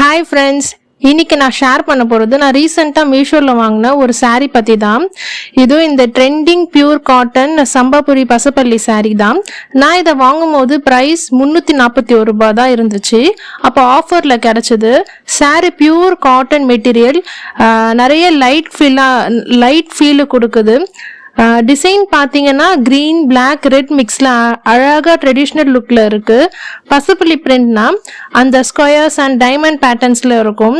Hi friends, இன்னைக்கு நான் share பண்ண போகிறது நான் ரீசெண்டாக மீஷோவில் வாங்கின ஒரு saree பற்றி தான். இதுவும் இந்த trending pure cotton Champapuri பசப்பள்ளி saree தான். நான் இதை வாங்கும்போது ப்ரைஸ் 341 ரூபாய் தான் இருந்துச்சு. அப்போ ஆஃபரில் கிடச்சிது. saree பியூர் காட்டன் மெட்டீரியல், நிறைய லைட் ஃபீலு கொடுக்குது. டிசைன் பார்த்தீங்கன்னா க்ரீன், பிளாக், ரெட் மிக்ஸில் அழகாக ட்ரெடிஷ்னல் லுக்கில் இருக்குது. பசுப்புள்ளி பிரிண்ட்னா அந்த ஸ்கொயர்ஸ் அண்ட் டைமண்ட் பேட்டர்ன்ஸில் இருக்கும்.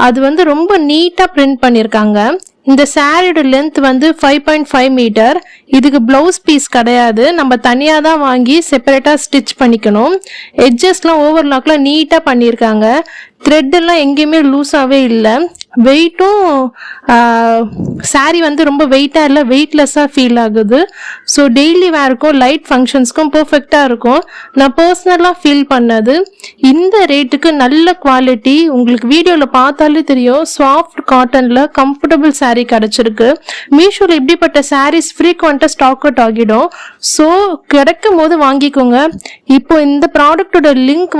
அது ரொம்ப நீட்டாக பிரிண்ட் பண்ணியிருக்காங்க. இந்த சாரியோட லென்த் 5.5 மீட்டர். இதுக்கு ப்ளவுஸ் பீஸ் கிடையாது, நம்ம தனியாக தான் வாங்கி செப்பரேட்டாக ஸ்டிச் பண்ணிக்கணும். எட்ஜஸ்லாம் ஓவர்லாக்லாம் நீட்டாக பண்ணியிருக்காங்க. த்ரெட்டெல்லாம் எங்கேயுமே லூஸாகவே இல்லை. வெயிட்டும் சாரீ ரொம்ப வெயிட்டாக இல்லை, வெயிட்லெஸ்ஸாக ஃபீல் ஆகுது. ஸோ டெய்லி வேருக்கும் லைட் ஃபங்க்ஷன்ஸ்க்கும் பர்ஃபெக்டாக இருக்கும். நான் பர்சனலாக ஃபீல் பண்ணது. இந்த ரேட்டுக்கு நல்ல குவாலிட்டி, உங்களுக்கு வீடியோவில் பார்த்தாலே தெரியும். சாஃப்ட் காட்டனில் கம்ஃபர்டபுள் சாரீ கிடச்சிருக்கு. மீஷோவில் இப்படிப்பட்ட சாரீஸ் ஃப்ரீக்வெண்ட்டாக ஸ்டாக் அவுட் ஆகிடும். ஸோ கிடைக்கும் போது வாங்கிக்கோங்க. இப்போ இந்த ப்ராடக்டோட லிங்க்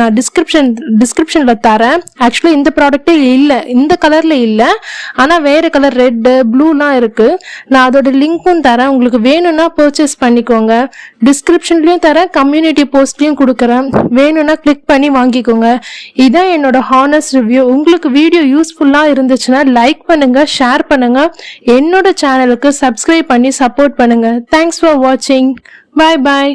நான் டிஸ்கிரிப்ஷனில் தரேன். ஆக்சுவலி இந்த ப்ராடக்டே இல்லை, இந்த கலர்ல இல்லை, ஆனால் வேறு கலர் ரெட்டு ப்ளூலாம் இருக்கு. நான் அதோட லிங்க்கும் தரேன். உங்களுக்கு வேணும்னா பர்ச்சேஸ் பண்ணிக்கோங்க. டிஸ்கிரிப்ஷன்லையும் தரேன், கம்யூனிட்டி போஸ்ட்லையும் கொடுக்குறேன். வேணும்னா கிளிக் பண்ணி வாங்கிக்கோங்க. இதான் என்னோட ஹானஸ்ட் ரிவ்யூ. உங்களுக்கு வீடியோ யூஸ்ஃபுல்லாக இருந்துச்சுன்னா லைக் பண்ணுங்க, ஷேர் பண்ணுங்க, என்னோட சேனலுக்கு சப்ஸ்கிரைப் பண்ணி சப்போர்ட் பண்ணுங்க. தேங்க்ஸ் ஃபார் வாட்சிங். பாய் பாய்.